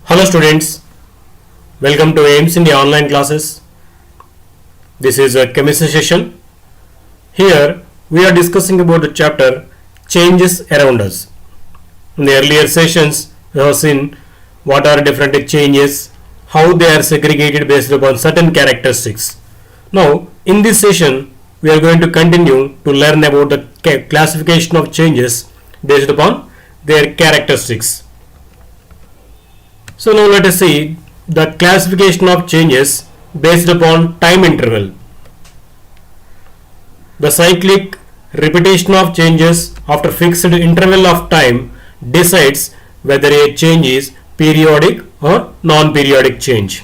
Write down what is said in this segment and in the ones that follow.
Hello students, welcome to AIMS India online classes. This is a chemistry session. Here we are discussing about the chapter changes around us. In the earlier sessions we have seen what are different changes, how they are segregated based upon certain characteristics. Now in this session we are going to continue to learn about the classification of changes based upon their characteristics. So now let us see the classification of changes based upon time interval. The cyclic repetition of changes after fixed interval of time decides whether a change is periodic or non-periodic change.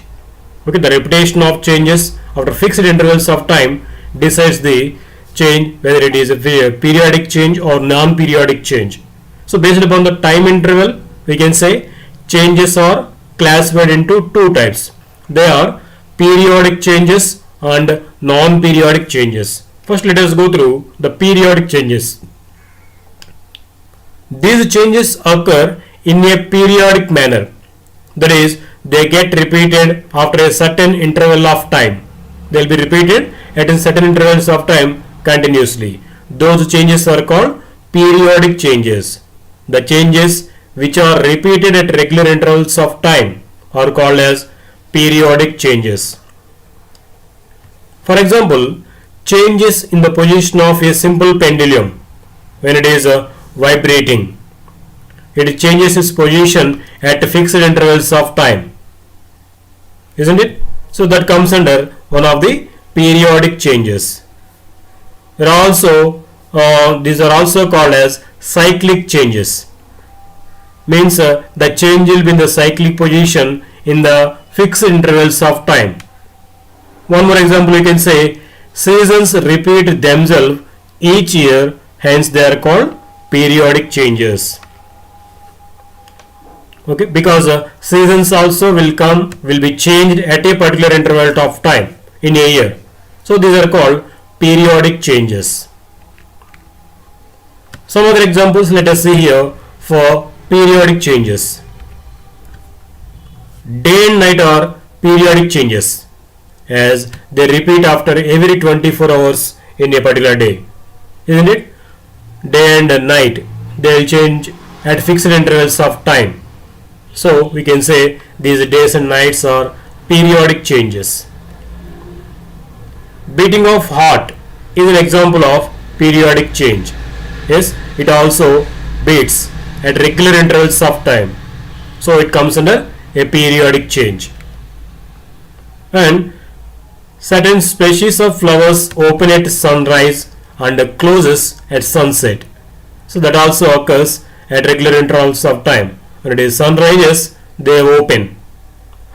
Okay, the repetition of changes after fixed intervals of time decides the change whether it is a periodic change or non-periodic change. So based upon the time interval, we can say changes are classified into two types. They are periodic changes and non-periodic changes. First let us go through the periodic changes. These changes occur in a periodic manner. That is, they get repeated after a certain interval of time. They will be repeated at certain intervals of time continuously. Those changes are called periodic changes. The changes which are repeated at regular intervals of time are called as periodic changes. For example, changes in the position of a simple pendulum when it is vibrating. It changes its position at fixed intervals of time, isn't it? So that comes under one of the periodic changes. These are also called as cyclic changes. Means the change will be in the cyclic position in the fixed intervals of time. One more example, you can say seasons repeat themselves each year, hence they are called periodic changes. Okay, because seasons also will be changed at a particular interval of time in a year. So these are called periodic changes. Some other examples let us see here for periodic changes. Day and night are periodic changes as they repeat after every 24 hours in a particular day, isn't it? Day and night, they will change at fixed intervals of time. So we can say these days and nights are periodic changes. Beating of heart is an example of periodic change. Yes, it also beats at regular intervals of time, so it comes under a periodic change. And certain species of flowers open at sunrise and closes at sunset, so that also occurs at regular intervals of time. When it is sunrises, they open,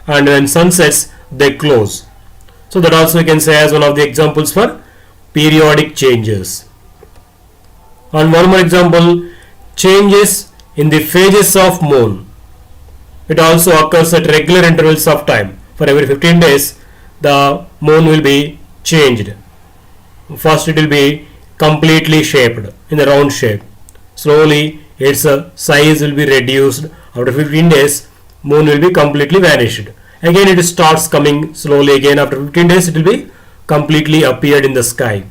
and when sunsets, they close. So that also you can say as one of the examples for periodic changes. And one more example, changes in the phases of moon. It also occurs at regular intervals of time. For every 15 days, the moon will be changed. First it will be completely shaped in the round shape. Slowly its size will be reduced. After 15 days, moon will be completely vanished. Again it starts coming slowly again. After 15 days it will be completely appeared in the sky.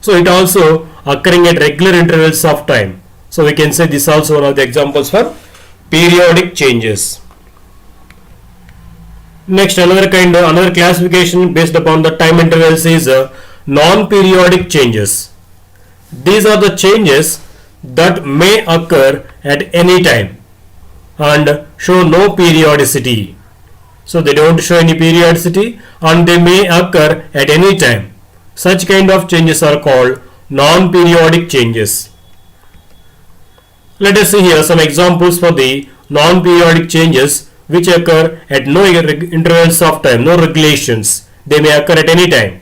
So it also occurring at regular intervals of time. So we can say this is also one of the examples for periodic changes. Next, another classification based upon the time intervals is non-periodic changes. These are the changes that may occur at any time and show no periodicity. So they don't show any periodicity and they may occur at any time. Such kind of changes are called non-periodic changes. Let us see here some examples for the non-periodic changes which occur at no intervals of time, no regulations. They may occur at any time.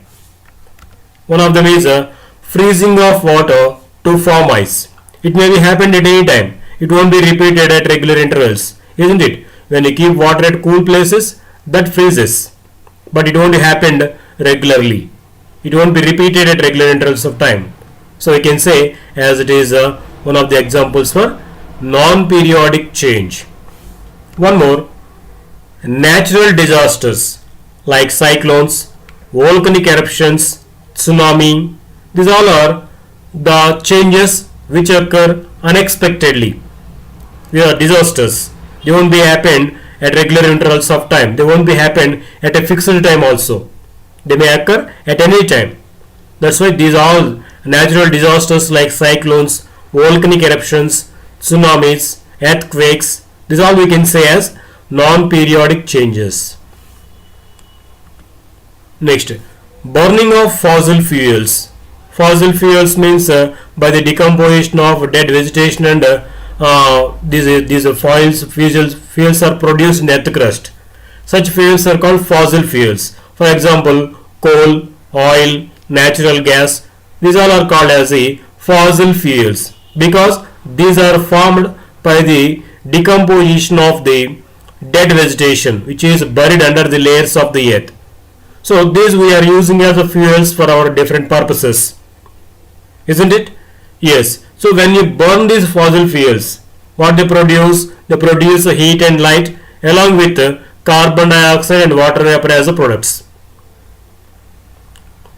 One of them is freezing of water to form ice. It may be happened at any time. It won't be repeated at regular intervals, isn't it? When you keep water at cool places, that freezes, but it won't happen regularly. It won't be repeated at regular intervals of time. So we can say as it is one of the examples for non-periodic change. One more, natural disasters like cyclones, volcanic eruptions, tsunami. These all are the changes which occur unexpectedly. They are disasters. They won't be happen at regular intervals of time. They won't be happen at a fixed time also. They may occur at any time. That's why these all natural disasters like cyclones, volcanic eruptions, tsunamis, earthquakes, these all we can say as non-periodic changes. Next, burning of fossil fuels. Fossil fuels means by the decomposition of dead vegetation and these fuels are produced in earth crust. Such fuels are called fossil fuels. For example, coal, oil, natural gas. These all are called as the fossil fuels because these are formed by the decomposition of the dead vegetation which is buried under the layers of the earth. So these we are using as a fuels for our different purposes, isn't it? Yes. So when you burn these fossil fuels, what they produce? They produce heat and light along with carbon dioxide and water vapor as the products.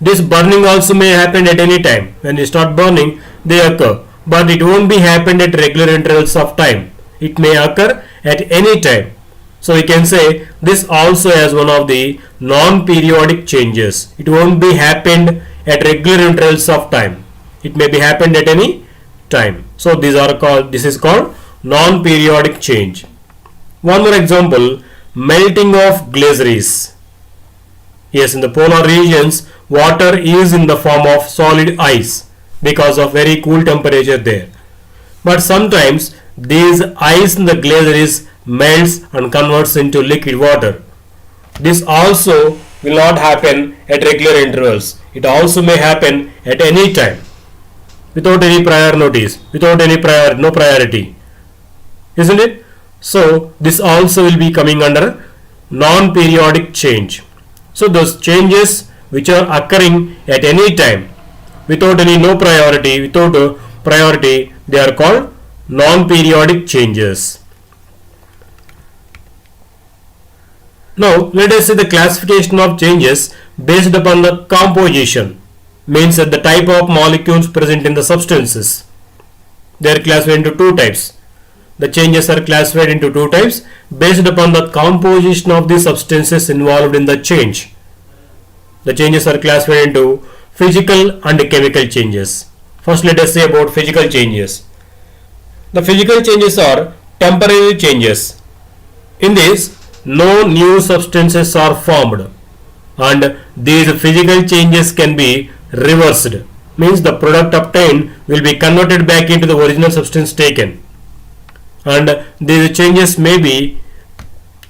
This burning also may happen at any time. When you start burning, they occur, but it won't be happen at regular intervals of time. It may occur at any time. So we can say this also as one of the non-periodic changes. It won't be happened at regular intervals of time. It may be happened at any time. So these are called. This is called non-periodic change. One more example: melting of glaciers. Yes, in the polar regions, water is in the form of solid ice because of very cool temperature there. But sometimes these ice in the glaciers melts and converts into liquid water. This also will not happen at regular intervals. It also may happen at any time without any prior notice, without any no priority, isn't it? So this also will be coming under non-periodic change. So those changes which are occurring at any time without any no priority, without priority, they are called non-periodic changes. Now let us see the classification of changes based upon the composition, means that the type of molecules present in the substances. They are classified into two types. The changes are classified into two types based upon the composition of the substances involved in the change. The changes are classified into physical and chemical changes. First let us say about physical changes. The physical changes are temporary changes. In this, no new substances are formed and these physical changes can be reversed, means the product obtained will be converted back into the original substance taken, and these changes may be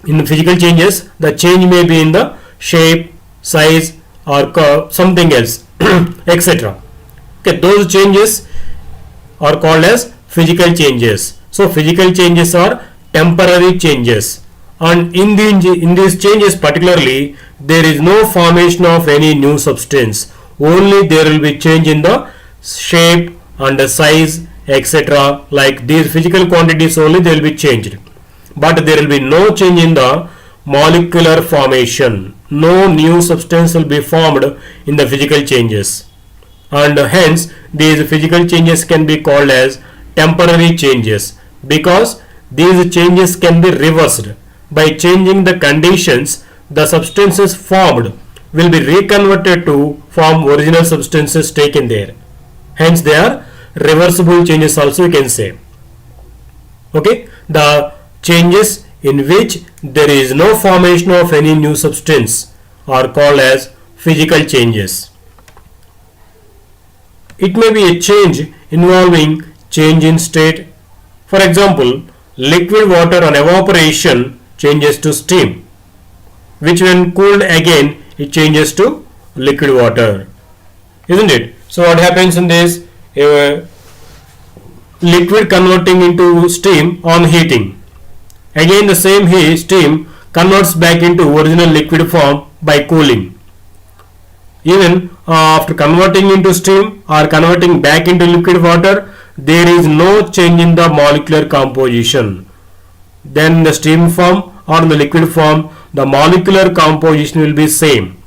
in the physical changes. The change may be in the shape, size or curve, something else etc. Okay, those changes are called as physical changes. So physical changes are temporary changes, and in these changes particularly there is no formation of any new substance, only there will be change in the shape and the size etc. Like these physical quantities only they will be changed, but there will be no change in the molecular formation. No new substance will be formed in the physical changes, and hence these physical changes can be called as temporary changes because these changes can be reversed. By changing the conditions, the substances formed will be reconverted to form original substances taken there. Hence they are reversible changes also you can say. Okay, the changes in which there is no formation of any new substance are called as physical changes. It may be a change involving change in state. For example, liquid water on evaporation changes to steam, which when cooled again it changes to liquid water, isn't it? So what happens in this? Liquid converting into steam on heating, again the same heat steam converts back into original liquid form by cooling. Even after converting into steam or converting back into liquid water, there is no change in the molecular composition. then the steam form or in the liquid form, the molecular composition will be same.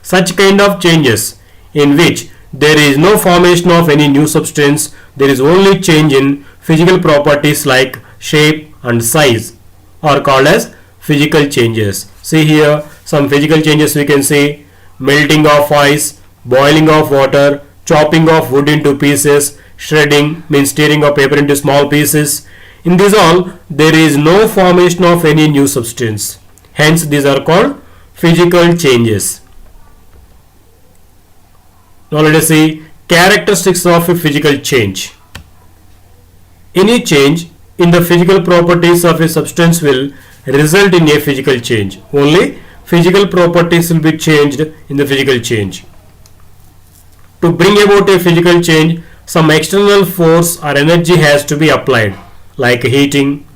Such kind of changes in which there is no formation of any new substance, there is only change in physical properties like shape and size are called as physical changes. See here some physical changes we can see: melting of ice, boiling of water, chopping of wood into pieces, shredding means tearing of paper into small pieces. In this all there is no formation of any new substance. Hence these are called physical changes. Now let us see characteristics of a physical change. Any change in the physical properties of a substance will result in a physical change. Only physical properties will be changed in the physical change. To bring about a physical change, some external force or energy has to be applied, like heating,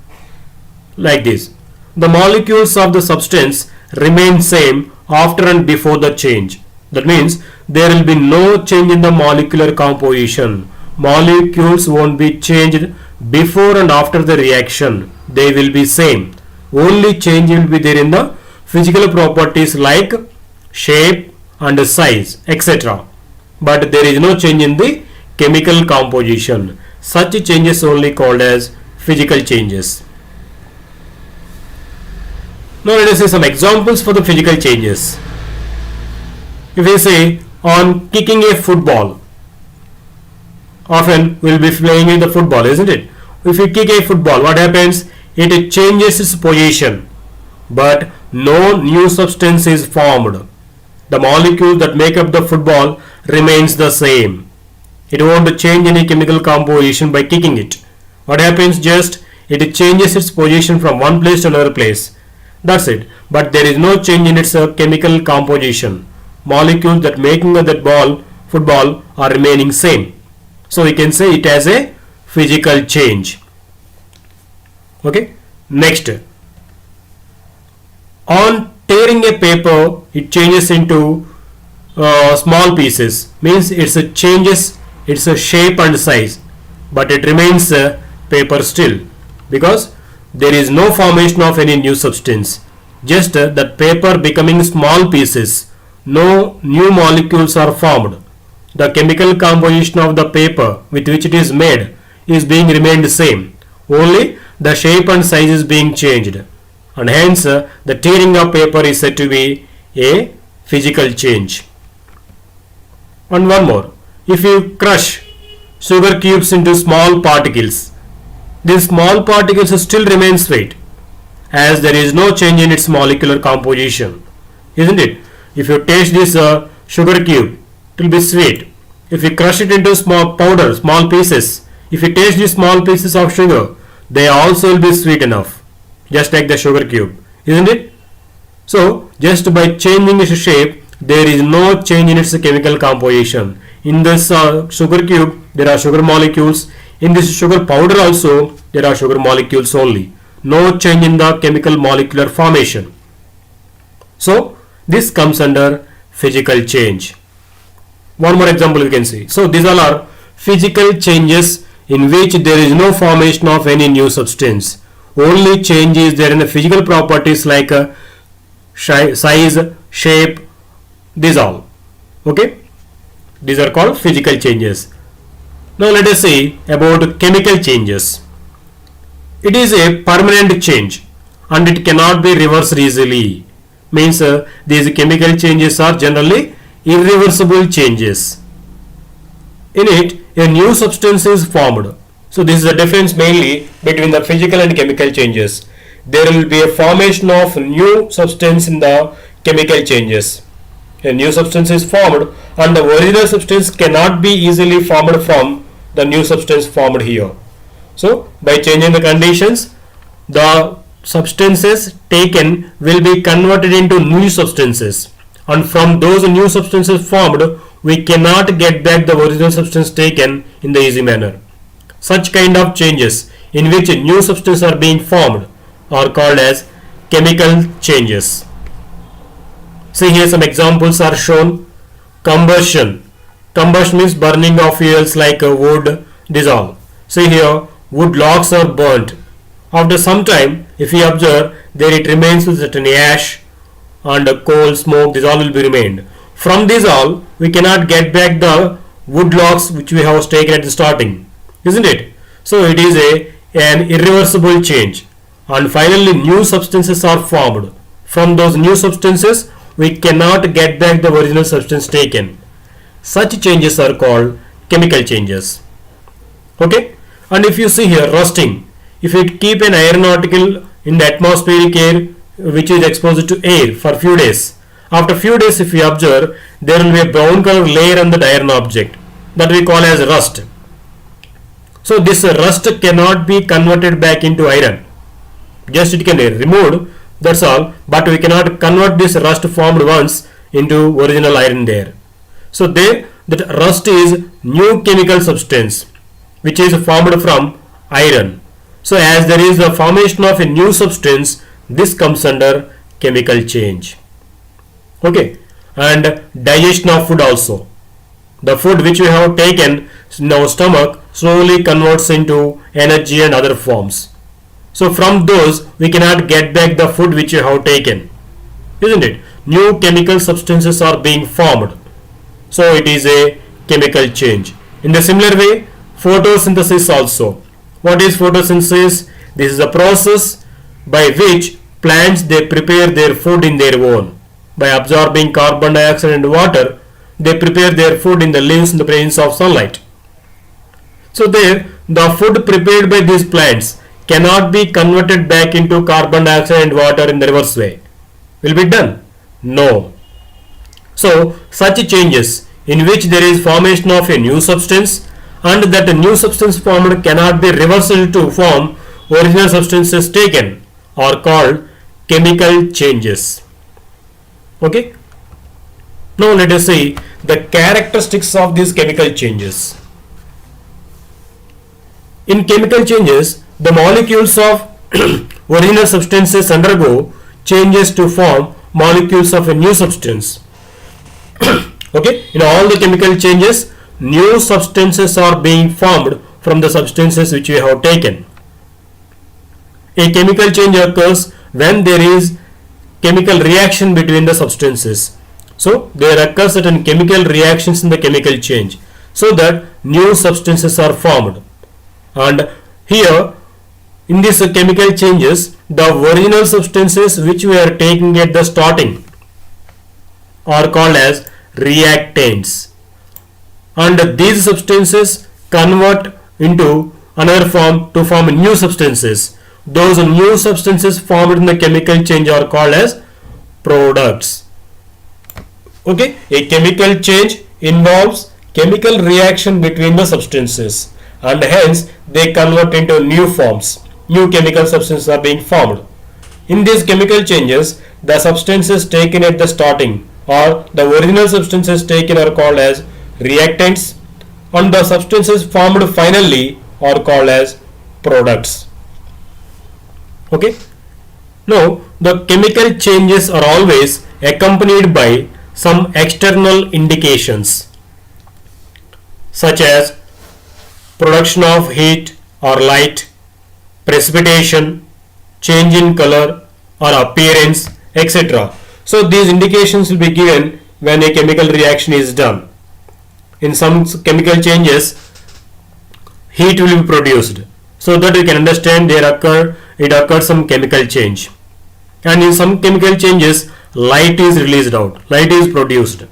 like this. The molecules of the substance remain same after and before the change. That means there will be no change in the molecular composition. Molecules won't be changed before and after the reaction. They will be same. Only change will be there in the physical properties like shape and size, etc. But there is no change in the chemical composition. Such changes only called as physical changes. Now let us see some examples for the physical changes. If we say on kicking a football, often we will be playing with the football, isn't it? If you kick a football, what happens? It changes its position, but no new substance is formed. The molecule that make up the football remains the same. It won't change any chemical composition by kicking it. What happens? Just it changes its position from one place to another place. That's it. But there is no change in its chemical composition. Molecules that making of that football are remaining same. So we can say it as a physical change. Okay. Next, on tearing a paper, it changes into small pieces. Means it changes its shape and size, but it remains paper still, because there is no formation of any new substance. Just that paper becoming small pieces. No new molecules are formed. The chemical composition of the paper with which it is made is being remained same. Only the shape and size is being changed, and hence the tearing of paper is said to be a physical change. And one more, if you crush sugar cubes into small particles, these small particles still remain sweet, as there is no change in its molecular composition, isn't it? If you taste this sugar cube, it will be sweet. If you crush it into small powder, small pieces, if you taste these small pieces of sugar, they also will be sweet enough, just like the sugar cube, isn't it? So just by changing its shape, there is no change in its chemical composition. In this sugar cube, there are sugar molecules. In this sugar powder also, there are sugar molecules only. No change in the chemical molecular formation. So this comes under physical change. One more example we can see. So these all are physical changes in which there is no formation of any new substance. Only change is there in the physical properties like size, shape, these all. Okay, these are called physical changes. Now let us see about chemical changes. It is a permanent change and it cannot be reversed easily. Means these chemical changes are generally irreversible changes. In it, a new substance is formed. So this is the difference mainly between the physical and chemical changes. There will be a formation of new substance in the chemical changes. A new substance is formed and the original substance cannot be easily formed from the new substance formed here. So by changing the conditions, the substances taken will be converted into new substances, and from those new substances formed, we cannot get back the original substance taken in the easy manner. Such kind of changes in which new substances are being formed are called as chemical changes. See here some examples are shown. Combustion. Combustion means burning of fuels like wood, this all. See here, wood logs are burnt. After some time, if we observe, there it remains with certain ash and coal, smoke, this all will be remained. From this all, we cannot get back the wood logs which we have taken at the starting, isn't it? So it is an irreversible change, and finally new substances are formed. From those new substances, we cannot get back the original substance taken. Such changes are called chemical changes. Okay, and if you see here rusting, if you keep an iron article in the atmospheric air which is exposed to air for few days, after few days if we observe, there will be a brown color layer on the iron object that we call as rust. So this rust cannot be converted back into iron, just it can be removed, that's all, but we cannot convert this rust formed once into original iron there. So there, that rust is new chemical substance which is formed from iron. So as there is the formation of a new substance, this comes under chemical change. Okay, and digestion of food also. The food which we have taken in our stomach slowly converts into energy and other forms. So from those we cannot get back the food which we have taken, isn't it? New chemical substances are being formed. So it is a chemical change. In the similar way, photosynthesis also. What is photosynthesis? This is a process by which plants they prepare their food in their own. By absorbing carbon dioxide and water, they prepare their food in the leaves in the presence of sunlight. So there, the food prepared by these plants cannot be converted back into carbon dioxide and water in the reverse way. Will be done? No. So such changes in which there is formation of a new substance and that a new substance formed cannot be reversed to form original substances taken are called chemical changes. Okay. Now let us see the characteristics of these chemical changes. In chemical changes, the molecules of original substances undergo changes to form molecules of a new substance. Okay, in all the chemical changes, new substances are being formed from the substances which we have taken. A chemical change occurs when there is chemical reaction between the substances. So there occur certain chemical reactions in the chemical change so that new substances are formed. And here in these chemical changes, the original substances which we are taking at the starting are called as reactants, and these substances convert into another form to form new substances. Those new substances formed in the chemical change are called as products. Okay, a chemical change involves chemical reaction between the substances and hence they convert into new forms. New chemical substances are being formed. In these chemical changes, the substances taken at the starting or the original substances taken are called as reactants and the substances formed finally are called as products. Okay. Now the chemical changes are always accompanied by some external indications such as production of heat or light, precipitation, change in color or appearance, etc. So these indications will be given when a chemical reaction is done. In some chemical changes, heat will be produced, so that we can understand it occurs some chemical change. And in some chemical changes, light is released out, light is produced.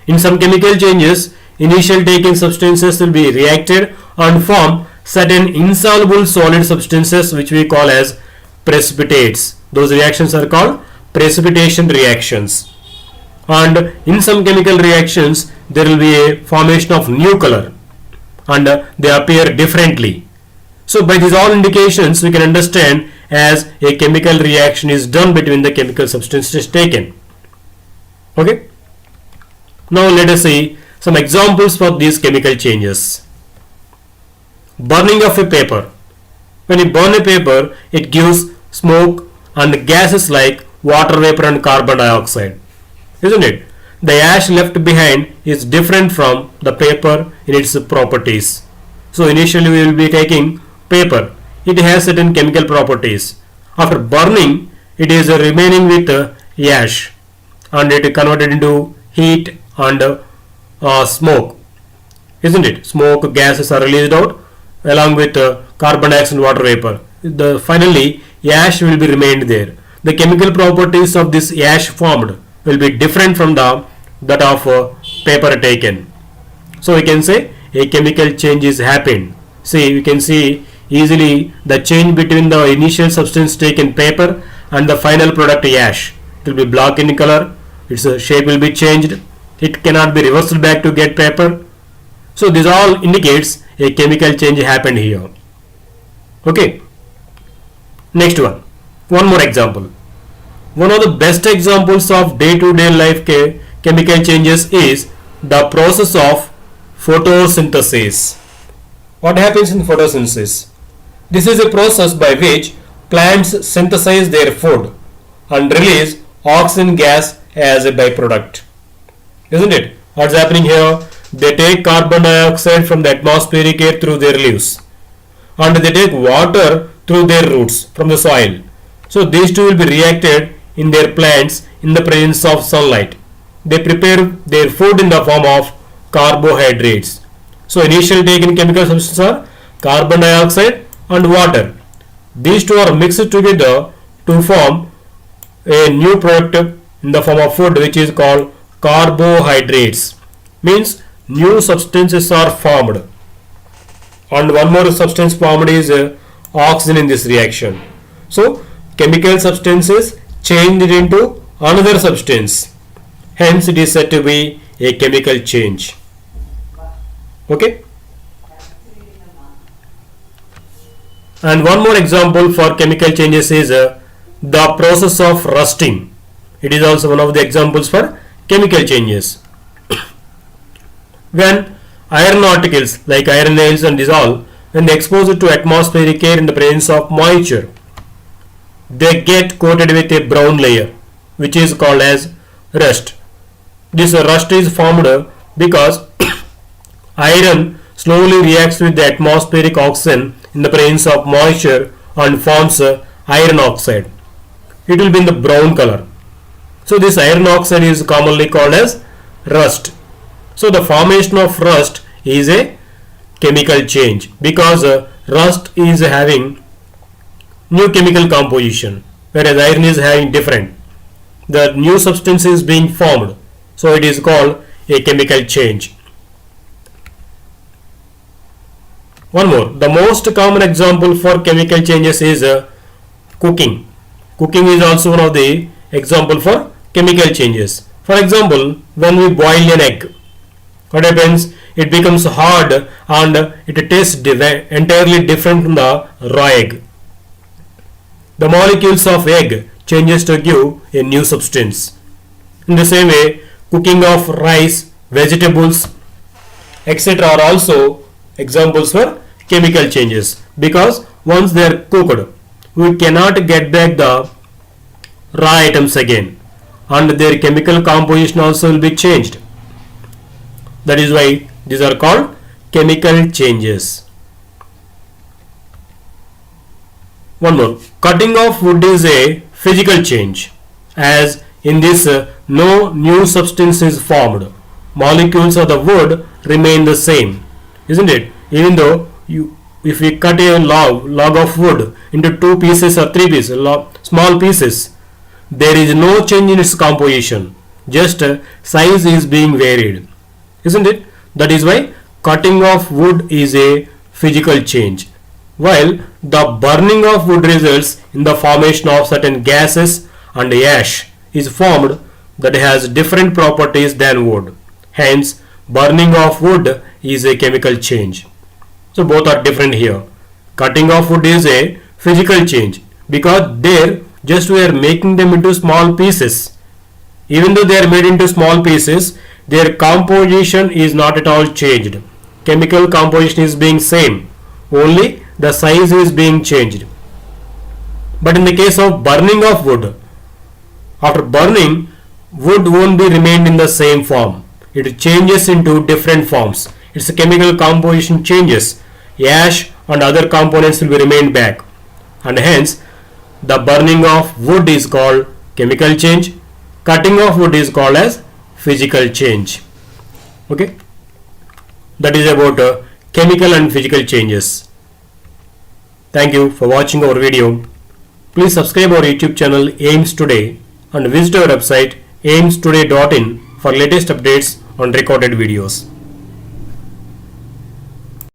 In some chemical changes, initial taken substances will be reacted and form certain insoluble solid substances which we call as precipitates. Those reactions are called precipitation reactions. And in some chemical reactions, there will be a formation of new color and they appear differently. So by these all indications, we can understand as a chemical reaction is done between the chemical substances taken. Okay. Now let us see some examples for these chemical changes. Burning of a paper. When you burn a paper, it gives smoke and gases like water vapor and carbon dioxide, isn't it? The ash left behind is different from the paper in its properties. So initially we will be taking paper. it has certain chemical properties. After burning, it is remaining with ash, and it is converted into heat and smoke, isn't it? Smoke gases are released out along with carbon dioxide and water vapor. Finally, ash will be remained there. The chemical properties of this ash formed will be different from that of paper taken. So we can say a chemical change is happened. See, we can see easily the change between the initial substance taken paper and the final product ash. It will be black in color, its shape will be changed, it cannot be reversed back to get paper. So this all indicates a chemical change happened here. Okay. Next one more example. One of the best examples of day-to-day life chemical changes is the process of photosynthesis. What happens in photosynthesis? This is a process by which plants synthesize their food and release oxygen gas as a byproduct. Isn't it? What's happening here? They take carbon dioxide from the atmospheric air through their leaves, and they take water through their roots from the soil. So these two will be reacted in their plants in the presence of sunlight. They prepare their food in the form of carbohydrates. So initially taken chemical substances are carbon dioxide and water. These two are mixed together to form a new product in the form of food, which is called carbohydrates. Means new substances are formed, and one more substance formed is oxygen in this reaction. So chemical substances changed into another substance, hence it is said to be a chemical change. Okay. And one more example for chemical changes is the process of rusting. It is also one of the examples for chemical changes. When iron particles like iron nails and dissolve, when they expose it to atmospheric air in the presence of moisture, they get coated with a brown layer, which is called as rust. This rust is formed because iron slowly reacts with the atmospheric oxygen in the presence of moisture and forms iron oxide. It will be in the brown color. So this iron oxide is commonly called as rust. So the formation of rust is a chemical change because rust is having new chemical composition, whereas iron is having different. The new substance is being formed, so it is called a chemical change. One more, the most common example for chemical changes is cooking. Cooking is also one of the example for chemical changes. For example, when we boil an egg, what happens? It becomes hard and it tastes entirely different from the raw egg. The molecules of egg changes to give a new substance. In the same way, cooking of rice, vegetables, etc. are also examples for chemical changes, because once they are cooked, we cannot get back the raw items again, and their chemical composition also will be changed. That is why these are called chemical changes. One more, cutting of wood is a physical change, as in this no new substance is formed. Molecules of the wood remain the same, isn't it? Even though if we cut a log of wood into 2 pieces or 3 pieces, small pieces, there is no change in its composition, just size is being varied, isn't it? That is why cutting of wood is a physical change, while the burning of wood results in the formation of certain gases, and ash is formed that has different properties than wood. Hence, burning of wood is a chemical change. So both are different here. Cutting of wood is a physical change because there just we are making them into small pieces. Even though they are made into small pieces, their composition is not at all changed. Chemical composition is being same, only the size is being changed. But in the case of burning of wood, after burning, wood won't be remained in the same form. It changes into different forms. Its chemical composition changes. Ash and other components will be remained back, and hence the burning of wood is called chemical change, cutting of wood is called as physical change. Okay, that is about chemical and physical changes. Thank you for watching our video. Please subscribe our YouTube channel AIMS Today and visit our website aimstoday.in for latest updates on recorded videos.